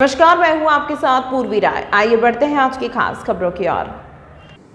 नमस्कार, मैं हूं आपके साथ पूर्वी राय। आइए बढ़ते हैं आज की खास खबरों की ओर।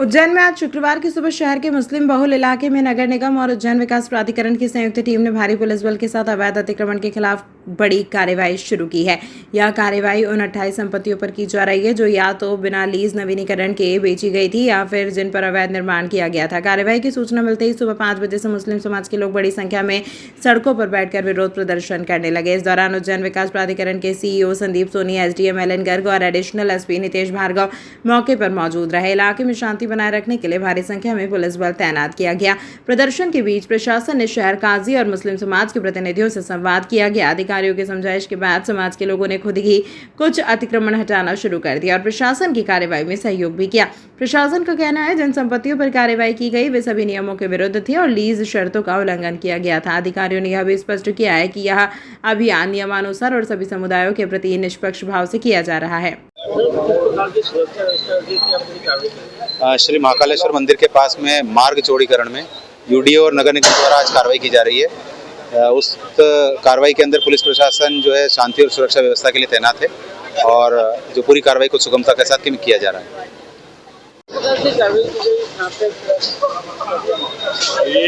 उज्जैन में आज शुक्रवार की सुबह शहर के मुस्लिम बहुल इलाके में नगर निगम और उज्जैन विकास प्राधिकरण की संयुक्त टीम ने भारी पुलिस बल के साथ अवैध अतिक्रमण के खिलाफ बड़ी कार्रवाई शुरू की है। यह कार्रवाई उन 28 संपत्तियों पर की जा रही है जो या तो बिना लीज नवीनीकरण के बेची गई थी या फिर जिन पर अवैध निर्माण किया गया था। कार्रवाई की सूचना मिलते ही सुबह 5 बजे से मुस्लिम समाज के लोग बड़ी संख्या में सड़कों पर बैठकर विरोध प्रदर्शन करने लगे। इस दौरान उज्जैन विकास प्राधिकरण के सीईओ संदीप सोनी, एसडीएम एलन गर्ग और एडिशनल एसपी नितेश भार्गव मौके पर मौजूद रहे। इलाके में शांति बनाए रखने के लिए भारी संख्या में पुलिस बल तैनात किया गया। प्रदर्शन के बीच प्रशासन ने शहर काजी और मुस्लिम समाज के प्रतिनिधियों से संवाद किया गया। अधिकारियों की समझाइश के बाद समाज के लोगों ने खुद ही कुछ अतिक्रमण हटाना शुरू कर दिया और प्रशासन की कार्रवाई में सहयोग भी किया। प्रशासन का कहना है जिन संपत्तियों पर कार्रवाई की गई वे सभी नियमों के विरुद्ध थी और लीज शर्तों का उल्लंघन किया गया था। अधिकारियों ने यह भी स्पष्ट किया है कि यह अभियान नियमानुसार और सभी समुदायों के प्रति निष्पक्ष भाव से किया जा रहा है। श्री महाकालेश्वर मंदिर के पास में मार्ग चौड़ीकरण में यूडीओ और नगर निगम द्वारा आज कार्रवाई की जा रही है। उस कार्रवाई के अंदर पुलिस प्रशासन जो है शांति और सुरक्षा व्यवस्था के लिए तैनात है और जो पूरी कार्रवाई को सुगमता के साथ किया जा रहा है। ये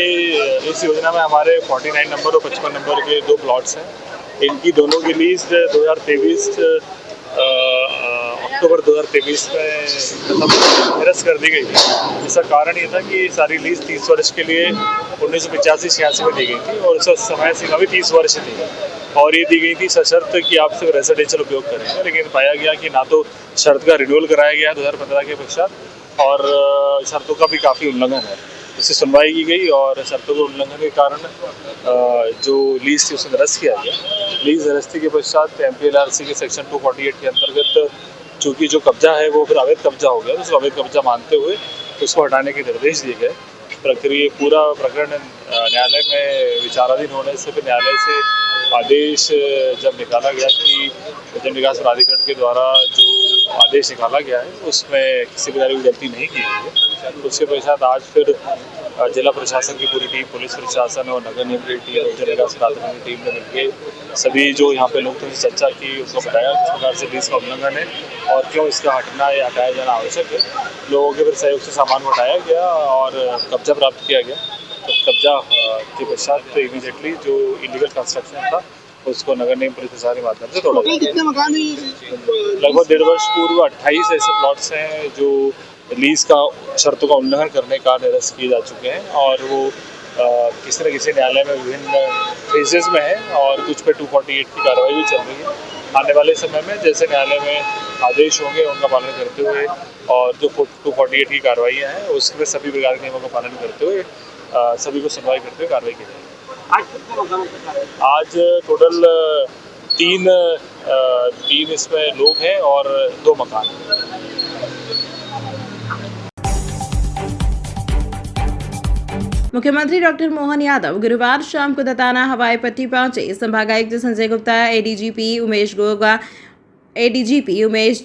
इस योजना में हमारे 49 नंबर और 55 नंबर के दो प्लॉट्स हैं। इनकी दोनों की लीज 2023 अक्टूबर 2023 में निरस्त कर दी गई थी। इसका कारण ये था कि सारी लीज 30 वर्ष के लिए 1985-86 में दी गई थी और उसका समय सीमा भी 30 वर्ष थी और ये दी गई थी सशर्त कि आप सिर्फ रेजिडेंशियल उपयोग करेंगे। लेकिन पाया गया कि ना तो शर्त का रिन्यूअल कराया गया 2015 के पश्चात और शर्तों का भी काफ़ी उल्लंघन है। इससे सुनवाई की गई और शर्तों के उल्लंघन के कारण जो लीज थी उसे निरस्त किया गया। लीज निरस्ती के पश्चात MPLRC के सेक्शन 248 के अंतर्गत चूँकि जो कब्जा है वो फिर अवैध कब्जा हो गया, उसको अवैध कब्जा मानते हुए उसको हटाने के निर्देश दिए गए। प्रक्रिया पूरा प्रकरण न्यायालय में विचाराधीन होने से फिर न्यायालय से आदेश जब निकाला गया कि उज्जैन विकास प्राधिकरण के द्वारा जो आदेश निकाला गया है उसमें किसी प्रकार की गलती नहीं की गई है। उसके पश्चात आज फिर जिला प्रशासन की पूरी टीम, पुलिस प्रशासन और नगर निगम की टीम, उज्जैन विकास प्राधिकरण की टीम ने मिलकर सभी जो यहाँ पे लोग थे चर्चा की, उसको बताया किस प्रकार से लीज का उल्लंघन है और क्यों इसका हटना या हटाया जाना आवश्यक है। लोगों के फिर सहयोग से सामान को हटाया गया और कब्जा प्राप्त किया गया। तो कब्जा के पश्चात इमीडिएटली जो इलीगल कंस्ट्रक्शन था उसको नगर निगम पुलिस प्रशासन के माध्यम से तोड़ा गया। कितने मकान हैं? लगभग 1.5 वर्ष पूर्व 28 ऐसे प्लॉट्स हैं जो लीज का शर्तों का उल्लंघन करने का निरस्त किए जा चुके हैं और वो किसी न किसी न्यायालय में विभिन्न फेजेस में है और कुछ पे 248 की कार्रवाई भी चल रही है। आने वाले समय में जैसे न्यायालय में आदेश होंगे उनका पालन करते हुए और जो 248 की कार्रवाइयाँ हैं उसमें सभी प्रकार के नियमों का पालन करते हुए सभी को सुनवाई करते हुए कार्रवाई की जाएगी। आज टोटल तीन इसमें लोग हैं और 2 मकान हैं। मुख्यमंत्री डॉक्टर मोहन यादव गुरुवार शाम को दताना हवाई पट्टी पहुंचे। संभागायुक्त संजय गुप्ता, एडीजीपी उमेश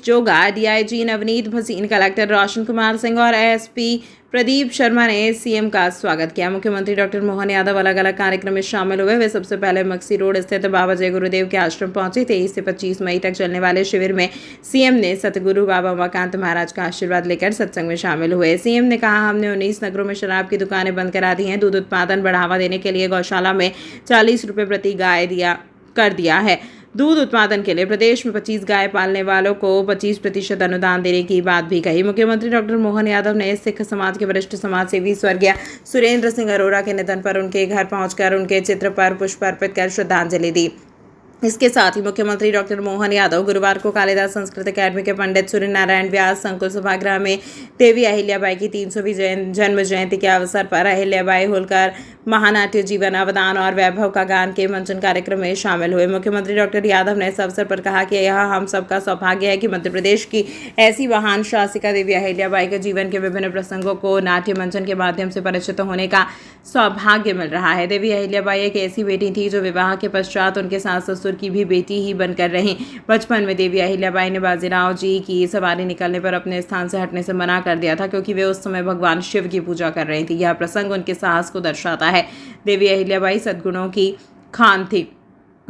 जोगा, डीआईजी नवनीत भसीन, कलेक्टर रोशन कुमार सिंह और एसपी प्रदीप शर्मा ने सीएम का स्वागत किया। मुख्यमंत्री डॉक्टर मोहन यादव अलग अलग कार्यक्रम में शामिल हुए। वे सबसे पहले मक्सी रोड स्थित बाबा जय गुरुदेव के आश्रम पहुंचे। 23 से 25 मई तक चलने वाले शिविर में सीएम ने सतगुरु बाबा उमाकांत महाराज का आशीर्वाद लेकर सत्संग में शामिल हुए। सीएम ने कहा, हमने 19 नगरों में शराब की दुकानें बंद करा दी हैं। दूध उत्पादन बढ़ावा देने के लिए गौशाला में 40 रुपये प्रति गाय कर दिया है। दूध उत्पादन के लिए प्रदेश में 25 गाय पालने वालों को 25% अनुदान देने की बात भी कही। मुख्यमंत्री डॉक्टर मोहन यादव ने सिख समाज के वरिष्ठ समाज सेवी स्वर्गीय सुरेंद्र सिंह अरोड़ा के निधन पर उनके घर पहुंचकर उनके चित्र पर पुष्प अर्पित कर श्रद्धांजलि दी। इसके साथ ही मुख्यमंत्री डॉक्टर मोहन यादव गुरुवार को कालिदास संस्कृत अकादमी के पंडित सूर्य नारायण व्यास संकुल सभागृह में देवी अहिल्याबाई की 300वीं जन्म जयंती के अवसर पर अहिल्याबाई होलकर महानाट्य जीवन अवदान और वैभव का गान के मंचन कार्यक्रम में शामिल हुए। मुख्यमंत्री डॉक्टर यादव ने इस अवसर पर कहा कि यह हम सबका सौभाग्य है कि मध्य प्रदेश की ऐसी महान शासिका देवी अहिल्याबाई के जीवन के विभिन्न प्रसंगों को नाट्य मंचन के माध्यम से परिचित होने का सौभाग्य मिल रहा है। देवी अहिल्याबाई एक ऐसी बेटी थी जो विवाह के पश्चात उनके सास ससुर की भी बेटी ही बनकर रही। बचपन में देवी अहिल्याबाई ने बाजीराव जी की सवारी निकलने पर अपने स्थान से हटने से मना कर दिया था क्योंकि वे उस समय भगवान शिव की पूजा कर रही थी। यह प्रसंग उनके साहस को दर्शाता है। देवी अहिल्याबाई सद्गुणों की खान थी।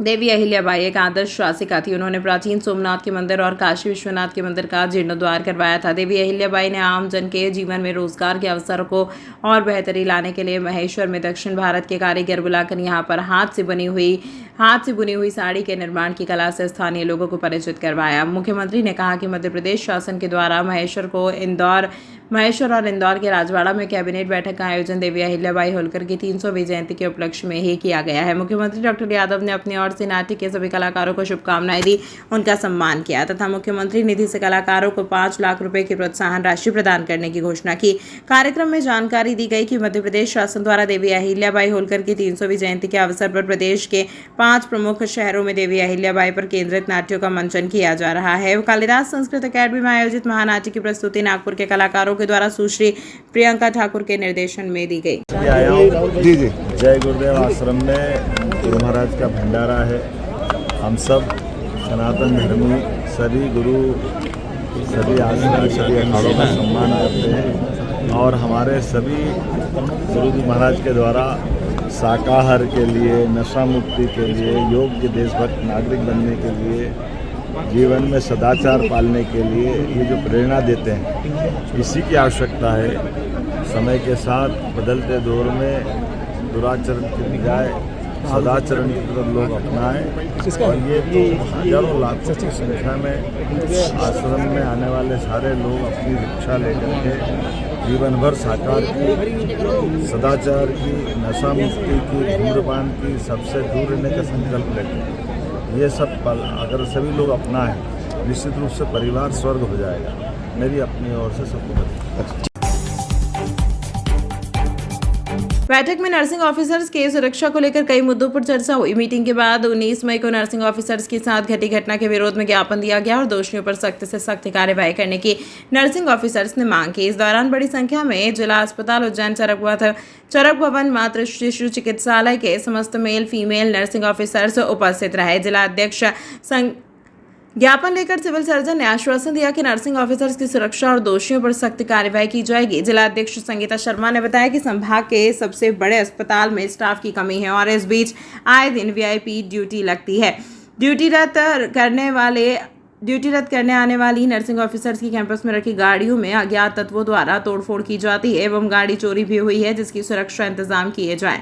देवी अहिल्याबाई एक आदर्श शासिका थी। उन्होंने प्राचीन सोमनाथ के मंदिर और काशी विश्वनाथ के मंदिर का जीर्णोद्धार करवाया था। देवी अहिल्याबाई ने आम जन के जीवन में रोजगार के अवसरों को और बेहतरी लाने के लिए महेश्वर में दक्षिण भारत के कारीगर बुलाकर यहाँ पर हाथ से बुनी हुई साड़ी के निर्माण की कला से स्थानीय लोगों को परिचित करवाया। मुख्यमंत्री ने कहा कि मध्य प्रदेश शासन के द्वारा महेश्वर और इंदौर के राजवाड़ा में कैबिनेट बैठक का आयोजन देवी अहिल्याबाई होलकर की 300वीं जयंती के उपलक्ष्य में ही किया गया है। मुख्यमंत्री डॉक्टर यादव ने अपनी ओर से नाट्य के सभी कलाकारों को शुभकामनाएं दी, उनका सम्मान किया तथा मुख्यमंत्री निधि से कलाकारों को 5 लाख रुपए की प्रोत्साहन राशि प्रदान करने की घोषणा की। कार्यक्रम में जानकारी दी गई कि मध्य प्रदेश शासन द्वारा देवी अहिल्याबाई होलकर की 300वीं जयंती के अवसर पर प्रदेश के 5 प्रमुख शहरों में देवी अहिल्याबाई पर केंद्रित नाट्यों का मंचन किया जा रहा है। कालिदास संस्कृत अकेडमी में आयोजित महानाट्य की प्रस्तुति नागपुर के कलाकारों के द्वारा सुश्री प्रियंका ठाकुर के निर्देशन में दी गई। जी जय गुरुदेव आश्रम में गुरु महाराज का भंडारा है। हम सब सनातन धर्मी सभी गुरु सभी आश्रम सभी अखाड़ों का सम्मान करते हैं और हमारे सभी गुरु जी महाराज के द्वारा शाकाहार के लिए, नशा मुक्ति के लिए, योग्य देशभक्त नागरिक बनने के लिए, जीवन में सदाचार पालने के लिए ये जो प्रेरणा देते हैं, इसी की आवश्यकता है। समय के साथ बदलते दौर में दुराचरण की बजाय सदाचरण की तरफ लोग अपनाएं और ये तो हजारों लाखों की संख्या में आश्रम में आने वाले सारे लोग अपनी रिक्शा लेकर के जीवन भर साकार की, सदाचार की, नशा मुक्ति की, धूम्रपान की, सबसे दूर रहने का संकल्प लेते हैं। ये सब अगर सभी लोग अपनाएं निश्चित रूप से परिवार स्वर्ग हो जाएगा। मेरी अपनी ओर से सबको बधाई। बैठक में नर्सिंग ऑफिसर्स के सुरक्षा को लेकर कई मुद्दों पर चर्चा हुई। मीटिंग के बाद 19 मई को नर्सिंग ऑफिसर्स के साथ घटी घटना के विरोध में ज्ञापन दिया गया और दोषियों पर सख्त से सख्त कार्रवाई करने की नर्सिंग ऑफिसर्स ने मांग की। इस दौरान बड़ी संख्या में जिला अस्पताल उज्जैन चरक भवन मातृ शिशु चिकित्सालय के समस्त मेल फीमेल नर्सिंग ऑफिसर्स उपस्थित रहे। जिला अध्यक्ष ज्ञापन लेकर सिविल सर्जन ने आश्वासन दिया कि नर्सिंग ऑफिसर्स की सुरक्षा और दोषियों पर सख्त कार्रवाई की जाएगी। जिला अध्यक्ष संगीता शर्मा ने बताया कि संभाग के सबसे बड़े अस्पताल में स्टाफ की कमी है और इस बीच आए दिन वीआईपी ड्यूटी लगती है। ड्यूटी रद्द करने आने वाली नर्सिंग ऑफिसर्स की कैंपस में रखी गाड़ियों में अज्ञात तत्वों द्वारा तोड़फोड़ की जाती है एवं गाड़ी चोरी भी हुई है, जिसकी सुरक्षा इंतजाम किए जाएं।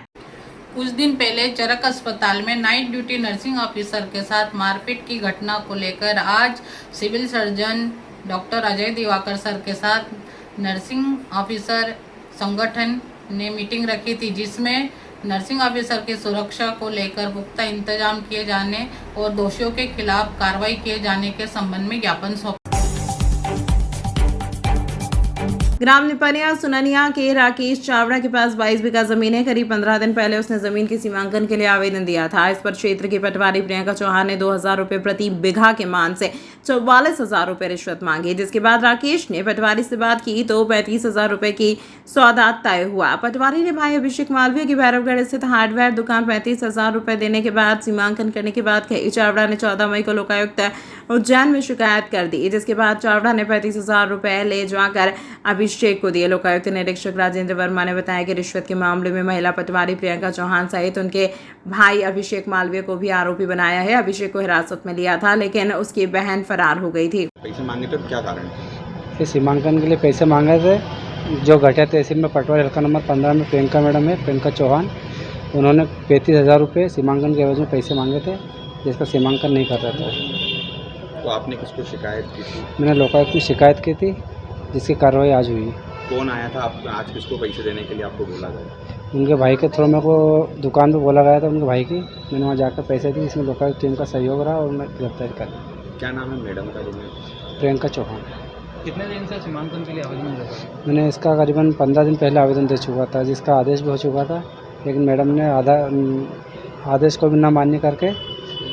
कुछ दिन पहले चरक अस्पताल में नाइट ड्यूटी नर्सिंग ऑफिसर के साथ मारपीट की घटना को लेकर आज civil surgeon doctor Ajay Diwakar sir के साथ नर्सिंग ऑफिसर संगठन ने मीटिंग रखी थी, जिसमें नर्सिंग ऑफिसर की सुरक्षा को लेकर पुख्ता इंतजाम किए जाने और दोषियों के खिलाफ कार्रवाई किए जाने के संबंध में ज्ञापन सौंपा। ग्राम निपनिया सुननिया के राकेश चावड़ा के पास 22 बीघा जमीन है। करीब 15 दिन पहले उसने जमीन के सीमांकन के लिए आवेदन दिया था। इस पर क्षेत्र की पटवारी प्रियंका चौहान ने 2000 रुपये प्रति बीघा के मान से 44,000 रुपये रिश्वत मांगी, जिसके बाद राकेश ने पटवारी से बात की तो 35,000 रुपये की सौदा तय हुआ। पटवारी ने भाई अभिषेक मालवीय की भैरवगढ़ स्थित हार्डवेयर दुकान 35,000 रुपये देने के बाद सीमांकन करने के बाद कही चावड़ा ने 14 मई को लोकायुक्त उज्जैन में शिकायत कर दी, जिसके बाद चावड़ा ने 35,000 रुपये ले जाकर अभिषेक को दिए। लोकायुक्त निरीक्षक राजेंद्र वर्मा ने बताया कि रिश्वत के मामले में महिला पटवारी प्रियंका चौहान सहित उनके भाई अभिषेक मालवीय को भी आरोपी बनाया है। अभिषेक को हिरासत में लिया था, लेकिन उसकी बहन फरार हो गई थी। पैसे मांगे थे, क्या कारण? सीमांकन के लिए पैसे मांगे थे। जो घटिया तहसील में पटवारी हल्का नंबर 15 में प्रियंका मैडम है, प्रियंका चौहान, उन्होंने 35,000 रुपये सीमांकन के एवज में पैसे मांगे थे, जिसका सीमांकन नहीं कर रहा था। तो आपने किसको शिकायत की थी? मैंने लोकायुक्त में शिकायत की थी, जिसकी कार्रवाई आज हुई। कौन आया था आप आज किसको पैसे देने के लिए आपको बोला गया? उनके भाई के थ्रू मेरे को दुकान पे बोला गया था, उनके भाई की। मैंने वहाँ जाकर पैसे दिए, इसमें लोकायुक्त टीम का सहयोग रहा और मैं गिरफ्तार कर। क्या नाम है मैडम का? प्रियंका चौहान। कितने दिन से सीमांकन के लिए आवेदन दे रहे? मैंने इसका करीबन 15 दिन पहले आवेदन दे चुका था, जिसका आदेश भी हो चुका था, लेकिन मैडम ने आदेश को भी न मान्य करके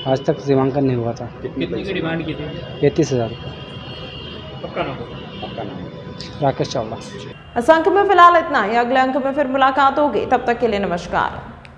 आज तक सीमांकन नहीं हुआ था। कितनी की डिमांड की थी? 35,000 रुपये। आपका नाम? राकेश चावड़ा। इस अंक में फिलहाल इतना ही। अगले अंक में फिर मुलाकात होगी, तब तक के लिए नमस्कार।